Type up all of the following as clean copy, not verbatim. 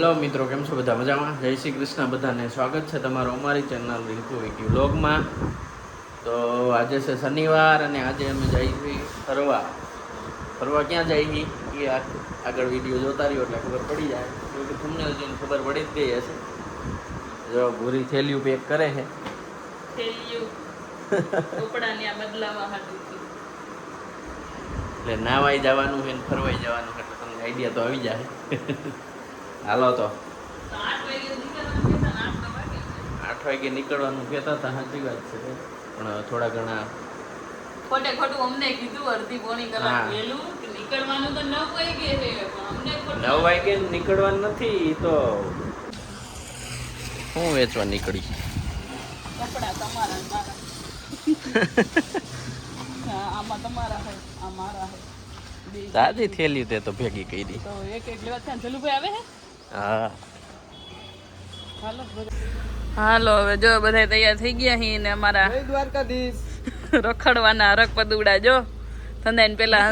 Hello મિત્રો, કેમ છો બધા? મજામાં? જય શ્રી કૃષ્ણ બધાને. સ્વાગત છે તમારું અમારી ચેનલ રિંકુ વિકી વ્લોગમાં. તો આજે છે શનિવાર અને આજે અમે જઈએ છીએ ફરવા ક્યાં જઈએ એ આગળ વિડીયો જોતા રહ્યો એટલે ખબર પડી જાય. જોકે તમને જોઈને ખબર પડી જ ગઈ હશે. જો ભૂરી થેલીઓ પેક કરે છે. એટલે નાવાઈ જવાનું છે ને ફરવાઈ જવાનું એટલે તમને આઈડિયા તો આવી જાય. હાલો તો 8 વાગે નીકળવાનું કહેતા હતા. સાચી વાત છે, પણ થોડા ઘણા ખોટું અમને કીધું અડધી પોણી કલાક વહેલું નીકળવાનું તો 9 વાગે છે, પણ અમને 9 વાગે નીકળવાનું નથી. તો હું વેચવા નીકળી કપડા તમારા મારા આમાં તમારા હોય આ મારા હોય તાજી થેલી તે તો ભેગી કરી તો એક લેવા ત્યાં જલુભાઈ આવે છે. હા હાલો હવે જો બધા તૈયાર થઈ ગયા હી ને અમારા દ્વારકાધીશ રખડવાના હરક પદુડા જો ધંધાઈને પેલા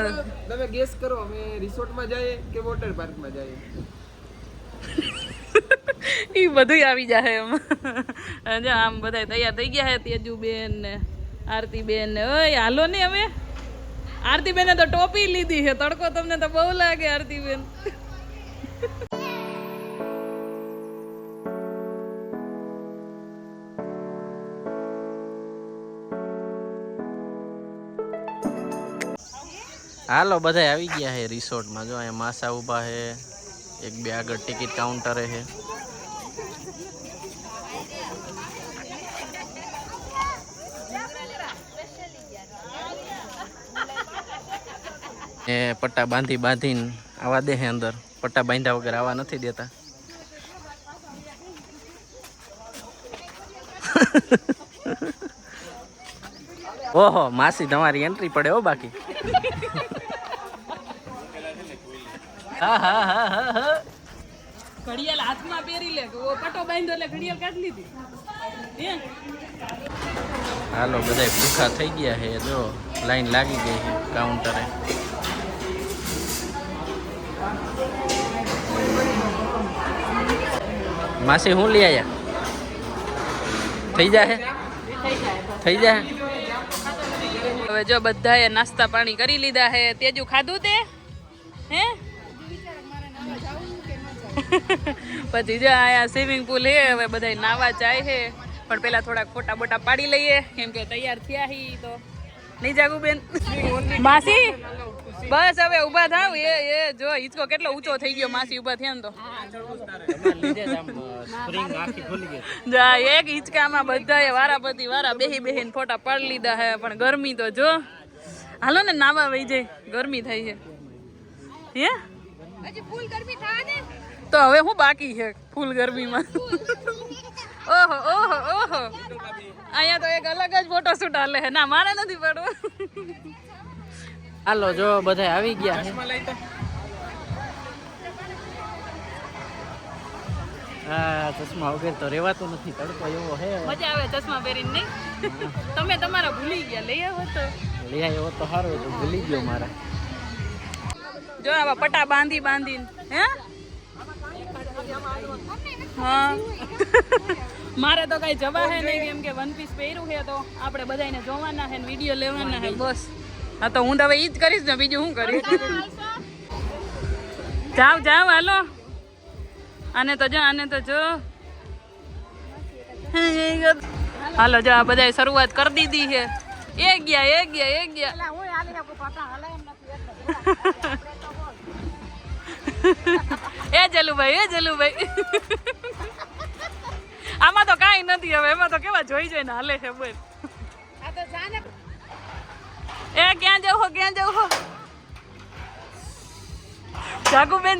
તમે ગેસ કરો અમે રિસોર્ટમાં જઈએ કે વોટર પાર્કમાં જઈએ. ઈ બધું આવી જાય એમ. જો આમ બધા તૈયાર થઈ ગયા હે. તેજુ બેન ને આરતી બેન ને ઓય હાલો ને હવે. આરતી બેને તો ટોપી લીધી છે. તડકો તમને તો બહુ લાગે આરતી બેન. હાલો બધા આવી ગયા છે રિસોર્ટમાં. જો અહીંયા માસા ઊભા છે, એક બે આગળ ટિકિટ કાઉન્ટરે છે. એ પટ્ટા બાંધીને આવા દે છે અંદર. પટ્ટા બાંધ્યા વગર આવા નથી દેતા. ઓહો માસી તમારી એન્ટ્રી પડે હો બાકી. હા હા હા હા હા. ઘડિયાળ હાથમાં પહેરી લે ઓ પટો બાંધ્યો એટલે ઘડિયાળ કાઢી લીધી. હાલો બધા ભૂખા થઈ ગયા છે. જો લાઈન લાગી ગઈ છે કાઉન્ટરે. માસી હું લઈ આયા? થઈ જાય થઈ જાય. હવે જો બધાએ નાસ્તા પાણી કરી લીધા હે. તેજુ ખાધું તે હે? પછી જો આયા સ્વિમિંગ પુલ હે. હવે બધા નાવા જાય હે, પણ પેલા થોડાક ફોટા બોટા પાડી લઈએ કેમ કે તૈયાર થયા હી. તો નહીં જાગું બેન? માસી બસ હવે ઊભા થાવ. એ જો હિંચકો કેટલો ઊંચો થઈ ગયો. માસી ઊભા થયા ને તો જા એક હિંચકામાં બધાએ વારાપતિ વારા બેહીને ફોટા પાડી લીધા હે. પણ ગરમી તો જો. હાલો ને નાવા વહી જાય, ગરમી થાય છે. હે હજી ફૂલ ગરમી થાય ને તો હવે હું બાકી છે ફૂલ ગરમીમાં. ઓહો ઓહો ઓહો અહીંયા તો એક અલગ જ ફોટો શૂટ હાલે છે. ના મારે નથી પડવું. હાલો જો બધા આવી ગયા છે. હા ચશ્મા વગર તો રેવાતું નથી. તડકો એવો હે. મજા આવે ચશ્મા પહેરીને નહીં? તમે તમારા ભૂલી ગયા. લઈ આવો તો લઈ આવ્યો તો સારું હતું. ભૂલી ગયો મારા. જો આવા પટા બાંધીને હે. હા મારે તો કઈ જવા હે નહીં કેમ કે વન પીસ પહેર્યું છે. તો આપણે બધાને જોવાના છે ને વિડીયો લેવાના છે બસ. હા તો હું તો હવે ઈ જ કરીશ ને, બીજું શું કરીશ? જાવ હાલો. આને તો જો હાલો જો આ બધાએ શરૂઆત કરી દીધી છે. એ ગયા એ જલુભાઈ આમાં તો કાંઈ નથી હવે. એમાં તો કેવા જોઈને હાલે છે બોલ. એ ક્યાં જાવ હો? જાગુબેન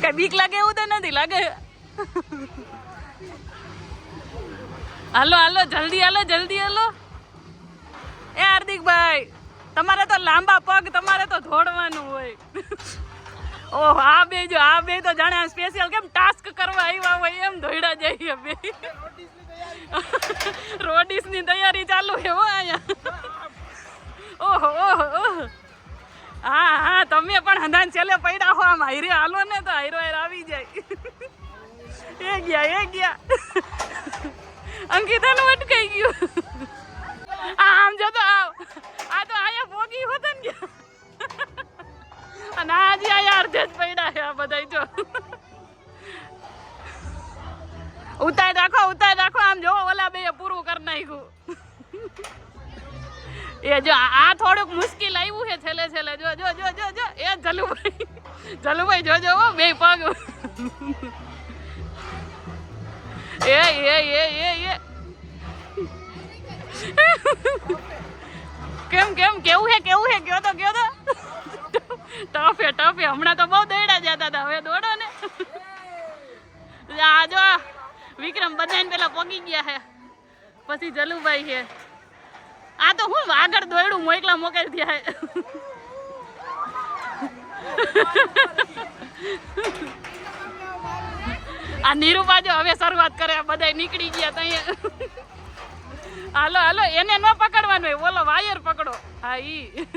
કઈ બીક લાગે એવું તો નથી લાગે. હાલો જલ્દી હાલો. એ હાર્દિકભાઈ તમારે તો લાંબા પગ, તમારે તો દોડવાનું હોય. ઓહ આ બે તો જાણે સ્પેશિયલ કેમ ટાસ્ક કરવા આવ્યા હોય એમ દોડ્યા જાય બે. રોડીસની તૈયારી ચાલુ છે હો અહીંયા. ઓહો હા હા તમે પણ હંધાન છેલ્લે પડ્યા હો આમ હાઈરે હાલો ને તો હાઈરો હાઈર આવી જાય એ ગયા અંકિતાનું અટકાઈ ગયું આમ જો તો આ તો આયા ભોગી હોત ને અને આજે આયા અર્ધે જ પડ્યા છે આ બધા જો ઉતાર રાખો આમ જો ઓલા બે પૂરું કરી નાખ્યું એ જો આ થોડુંક મુશ્કેલ આવ્યું છે છેલ્લે જો એ જલુભાઈ જોજો બે પગ એ કેમ કેવું હે કયો તો ટફે હમણાં તો બહુ દોડ્યા જતા હતા હવે દોડો ને આ જો વિક્રમ બધાને પેલા પગી ગયા હે પછી જલુભાઈ છે આ તો હું આગળ દોડ્યું મોકલા મોકલ થયા આ નીરુબા જો હવે શરૂઆત કરે બધા નીકળી ગયા ત્યાં હાલો એને ન પકડવાનું હોય બોલો વાયર પકડો હા ઈ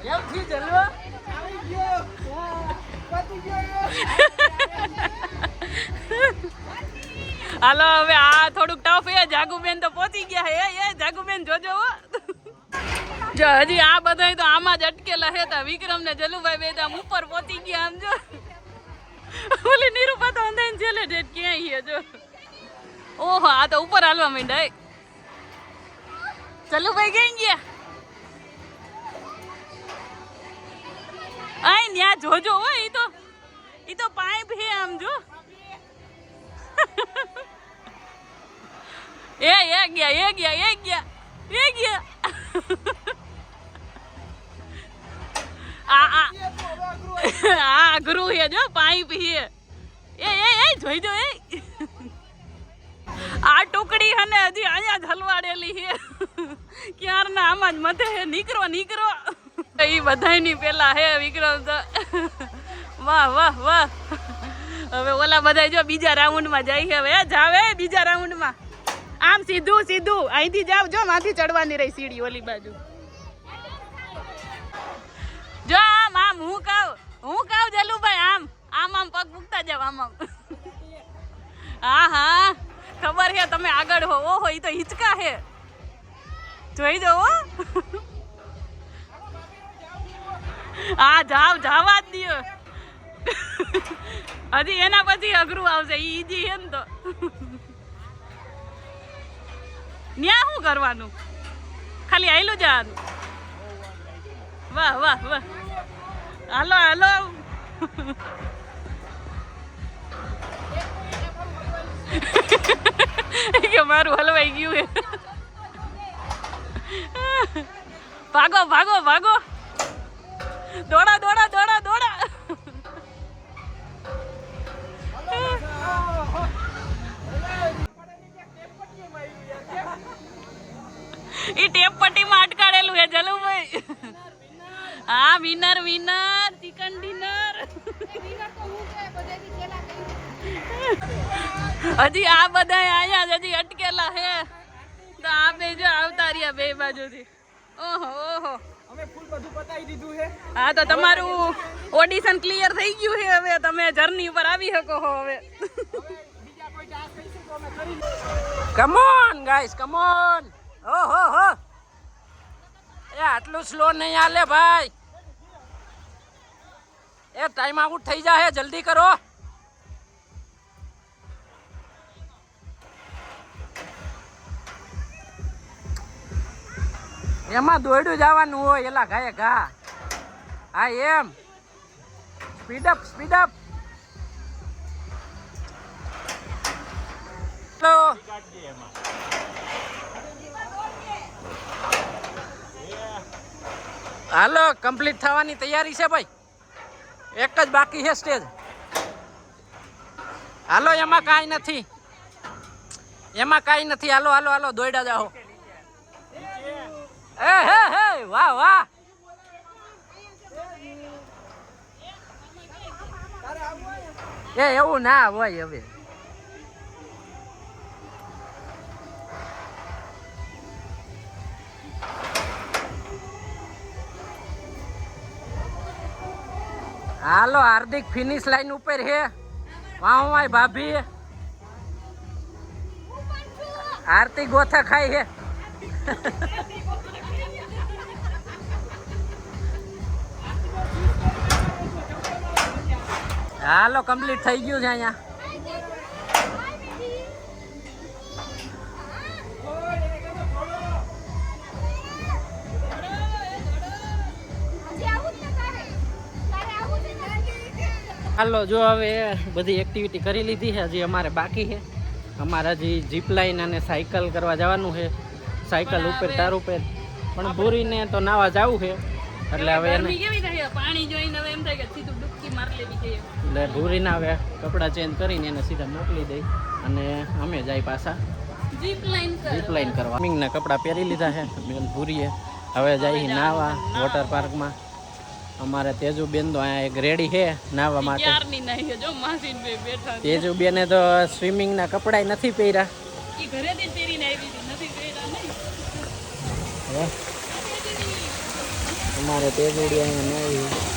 કેમ થી જલવો હાલો હવે આ થોડુંક ટફ હે જાગુબેન તો પહોંચી ગયા હે એ જાગુબેન જોજો જો હજી આ બધા તો આમાં જ અટકેલા હતા વિક્રમ ને જલુભાઈ બે આમ ઉપર પહોંચી ગયા આમ જો ઓલી નીરુપા તો અંધાઈને છેલ્લે ડેટ ક્યાંય છે જો ઓહો આ તો ઉપર હાલવા માંડ્યા જલુભાઈ ક્યાં ગયા આય ન્યા જોજો હો ઈ તો પાઇપ હે આમ જો એ ગયા આ અઘરું હે જો પાઇપ હે એ જોઈ જો આ ટુકડી હને હજી અહીંયા જ હલવાડેલી હે ક્યારના આમાં જ મથે હે નીકળો એ બધાયની પેલા હે વિક્રમ તો વાહ હવે ઓલા બધા જો બીજા રાઉન્ડમાં જાય છે હવે જાવે બીજા રાઉન્ડમાં આમ સીધું અહીંથી જાવ જો માથી ચડવાની રહી સીડી ઓલી બાજુ જો આમ હું કાવ જલુભાઈ આમ પગ મૂકતા જાવ આમ હા ખબર છે તમે આગળ હો ઓહો ઈ તો હિચકા હે જોઈ જો હા જાવા જ દિયો હજી એના પછી અઘરું આવશે ઈજી હે ને તો ન્યા શું કરવાનું ખાલી આયલું જવાનું વાહ હાલો કે મારું હલવાઈ ગયું હે ભાગો દોડા ઈ ટેપ પટ્ટીમાં અટકાડેલું હે જલુભાઈ હા વિનર ચિકન ડિનર હજી આ બધા આયા હજી અટકેલા હે તો આ બે જો આવતા રહ્યા બે બાજુથી ઓહો અમે ફૂલ બધું બતાવી દીધું છે હા તો તમારું ઓડિશન ક્લિયર થઈ ગયું છે હવે તમે જર્ની ઉપર આવી શકો છો હવે બીજા કોઈ ટાસ્ક કહીશું તો અમે કરી come on guys come on ઓહો એ આટલું સ્લો નહીં હાલે ભાઈ એ ટાઈમ આઉટ થઈ જાય જલ્દી કરો એમાં દોડ્યું જવાનું હોય એલા ગાય ઘા હા એમ સ્પીડ અપ હેલો હાલો કમ્પ્લીટ થવાની તૈયારી છે ભાઈ એક જ બાકી છે સ્ટેજ હાલો એમાં કાંઈ નથી હાલો દોડ્યા જાઓ હે વાહ એ એવું ના હોય હવે હાલો હાર્દિક ફિનિશ લાઈન ઉપર હે વાહ વાહ ભાભી આરતી ગોથા ખાઈ હે હાલો કમ્પ્લીટ થઈ ગયું છે અહીંયા હાલો જો હવે બધી એક્ટિવિટી કરી લીધી છે હજી અમારે બાકી છે અમારે હજી જીપ લાઈન અને સાયકલ કરવા જવાનું છે સાયકલ ઉપર તાર ઉપર પણ ભૂરીને તો નાવા જવું છે એટલે હવે એને પાણી જોઈને હવે એમ થાય કે સીધું ડૂબકી મારી લેવી છે એટલે ભૂરીને હવે કપડાં ચેન્જ કરીને એને સીધા મોકલી દઈ અને અમે જાય પાછા જીપ લાઈન કરવા સ્વિમિંગના કપડાં પહેરી લીધા છે બેન ભૂરીએ હવે જાય નાવા વોટર પાર્કમાં અમારે તેજુબેન તો અહીંયા એક રેડી છે નાવા માટે ક્યારની નહીં જો માસીન બે બેઠા તેજુબેને તો સ્વિમિંગના કપડાં નથી પહેર્યા ઈ ઘરેથી પહેરીને આવી હતી નથી પહેર્યા નહીં અમારે તેજુડી અહીંયા નહીં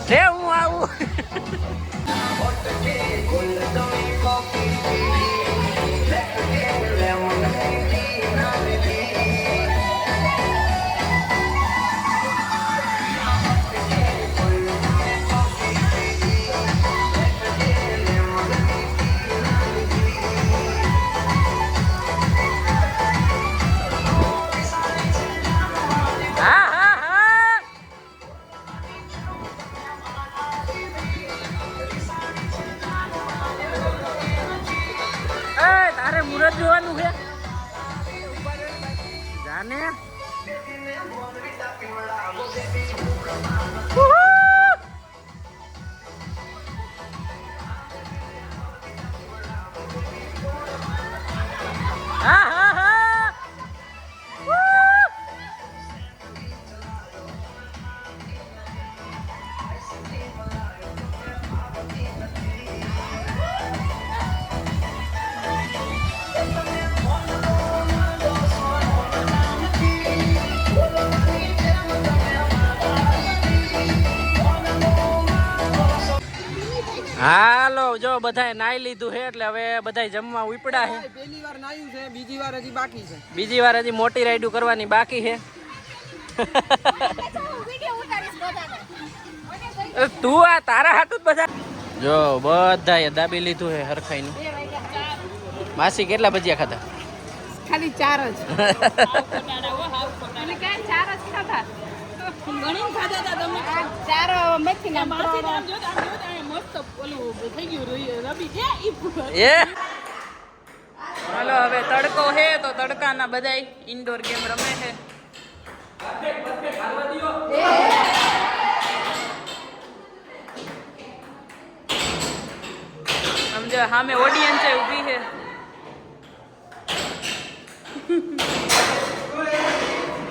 રે હું આવું મુરત જોવાનું છે જાને હા હા હા હાલો જો બધાએ નાઈ લીધું છે એટલે હવે બધાય જમવા ઉપડા છે પહેલી વાર નાયું છે બીજી વાર હજી બાકી છે બીજી વાર હજી મોટી રાઈડું કરવાની બાકી છે તું આ તારા હાટું જ બધા જો બધાએ દાબી લીધું છે હરખાઈનું માસી કેટલા ભજીયા ખાધા ખાલી 4 જ ચાર જ ખાધા ઘણી ખાધા હતા તમે 4 મેથી ના મસ્ત તો ઓલું થઈ ગયું રબી એ હાલો હવે તડકો હે તો તડકાના બધાય ઇન્ડોર ગેમ રમે છે. સમજો સામે ઓડિયન્સ ઊભી છે.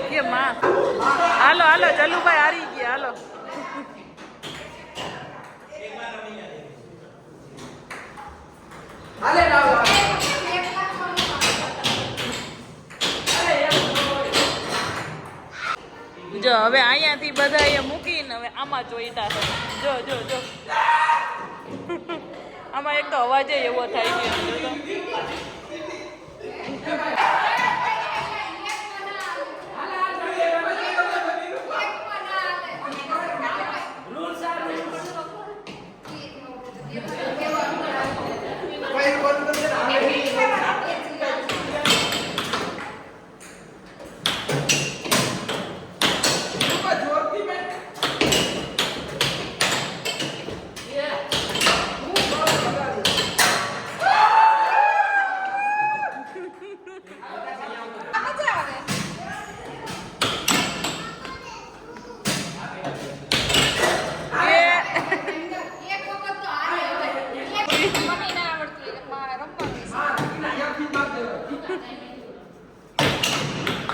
કે માં હાલો હાલો ચલુભાઈ હારી ગયા હાલો. જો હવે અહીંયાથી બધા એ મૂકીને હવે આમાં જોઈતા છે. જો જો જો આમાં એક તો અવાજ એવો થાય છે.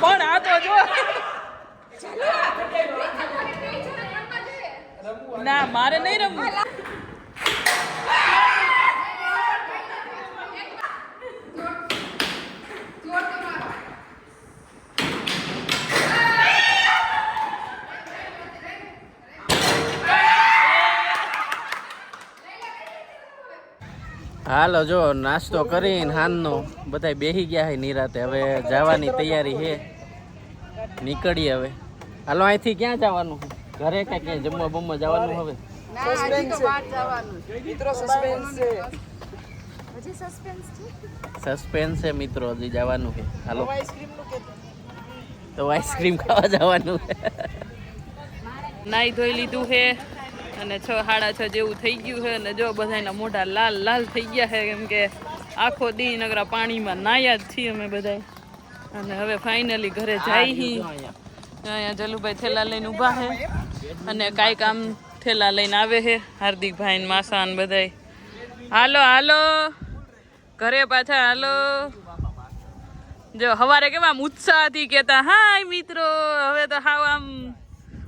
પણ આ તો જો ના મારે નહીં રમવું. હાલો જો નાસ્તો કરીને હાનનો બધા બેસી ગયા છે નિરાતે. હવે જવાની તૈયારી છે, નીકળીએ હવે. હાલો અહીંથી ક્યાં જવાનું? ઘરે કે ક્યાં જમવા બમવા જવાનું? હવે સસ્પેન્સ છે મિત્રો, હજી જવાનું છે. હાલો તો આઈસ્ક્રીમ ખાવા જવાનું છે. નાઈ ધોઈ લીધું છે અને 6:30 જેવું થઈ ગયું છે. અને જો બધાના મોઢા લાલ લાલ થઈ ગયા છે, કેમ કે આખો દી નગરા પાણીમાં નાયા જ છીએ અમે બધા. અને હવે ફાઇનલી ઘરે જઈ. અહીંયા જલુભાઈ થેલા લઈને ઊભા છે અને કાંઈક આમ થેલા લઈને આવે છે. હાર્દિકભાઈ ને માસા ને બધાય. હાલો હાલો ઘરે પાછા હાલો. જો સવારે કેમ આમ ઉત્સાહથી કહેતા હાય મિત્રો, હવે તો હાવ આમ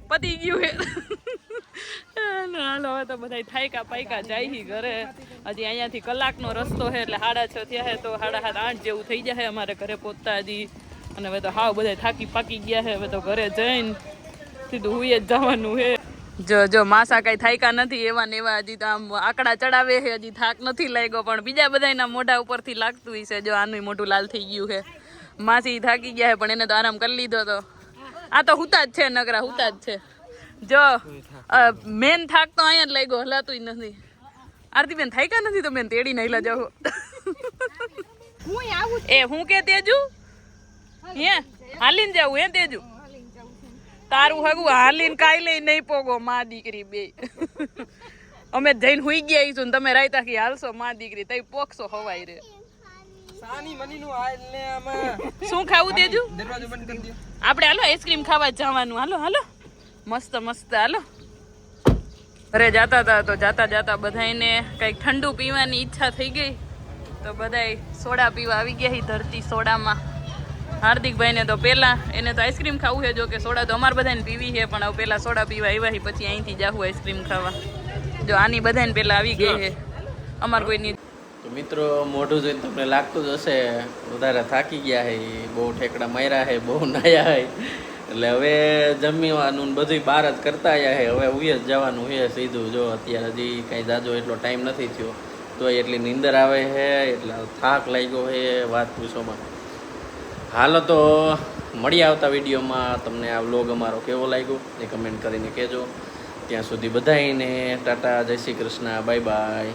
પતી ગયું છે. હાલો હવે તો બધા થાયકા પાયકા જાય ઘરે. હજી અહીંયાથી કલાકનો રસ્તો છે એટલે 6:30 થયા છે તો 7:30 8 જેવું થઈ જાય અમારે ઘરે પહોંચતા હજી. અને હવે તો હાવ બધા થાકી પાકી ગયા છે. હવે તો ઘરે જઈને સીધું હુઈ જ જવાનું છે. જો જો માસા કઈ થાયકા નથી એવા ને એવા, હજી તો આમ આંકડા ચડાવે છે, હજી થાક નથી લાગ્યો. પણ બીજા બધાના મોઢા ઉપરથી લાગતું છે. જો આનું મોઢું લાલ થઈ ગયું છે. માસી થાકી ગયા છે પણ એને તો આરામ કરી લીધો તો. આ તો હુતા જ છે, નગરા હુતા જ છે. જો મેન થાક તો અહીંયા જ લાગ્યો, હલાતું નથી. આરતી બેન થાક્યા નથી તો બેન તેડી નહીં જાવ. એ હું કે તેજુ હે હાલીને જાવું હે તેજુ? તારું હગું હાલીને કાઈ લઈ નહીં પોગો માં દીકરી બે. અમે જઈને હુઈ ગયા છું તમે રાયતા કી હાલશો માં દીકરી તઈ પોકશો હવાઈ રે. સાની મનીનું હાલ ને આમાં શું ખાવું તેજુ? દરવાજો બંધ કરી દો. આપણે હાલો આઈસ્ક્રીમ ખાવા જવાનું. હાલો હાલો મસ્ત મસ્ત હાલો. ઘરે જતા હતા તો જાતા જાતા બધાને કંઈક ઠંડુ પીવાની ઈચ્છા થઈ ગઈ તો બધાય સોડા પીવા આવી ગયા. ધરતી સોડામાં હાર્દિકભાઈને તો પહેલાં એને તો આઈસ્ક્રીમ ખાવું છે. જો કે સોડા તો અમારે બધાને પીવી છે પણ હવે પહેલાં સોડા પીવા આવ્યા પછી અહીંથી જાવું આઈસ્ક્રીમ ખાવા. જો આની બધાને પહેલાં આવી ગઈ છે, અમારે કોઈની. તો મિત્રો મોઢું જોઈને તમને લાગતું જ હશે વધારે થાકી ગયા છે, બહુ ઠેકડા માર્યા છે, બહુ નાયા છે. એટલે હવે જમવાનું બધું બહાર જ કરતા આવ્યા છે. હવે ઉઈ જ જવાનું છે સીધું. જો અત્યારે હજી કાંઈ જાજો એટલો ટાઈમ નથી થયો તો એટલી નીંદર આવે છે, એટલે થાક લાગ્યો છે વાત પૂછોમાં. હાલો તો મળી આવતા વિડીયોમાં. તમને આ વ્લોગ અમારો કેવો લાગ્યો એ કમેન્ટ કરીને કહેજો. ત્યાં સુધી બધાને ટાટા, જય શ્રી કૃષ્ણ, બાય બાય.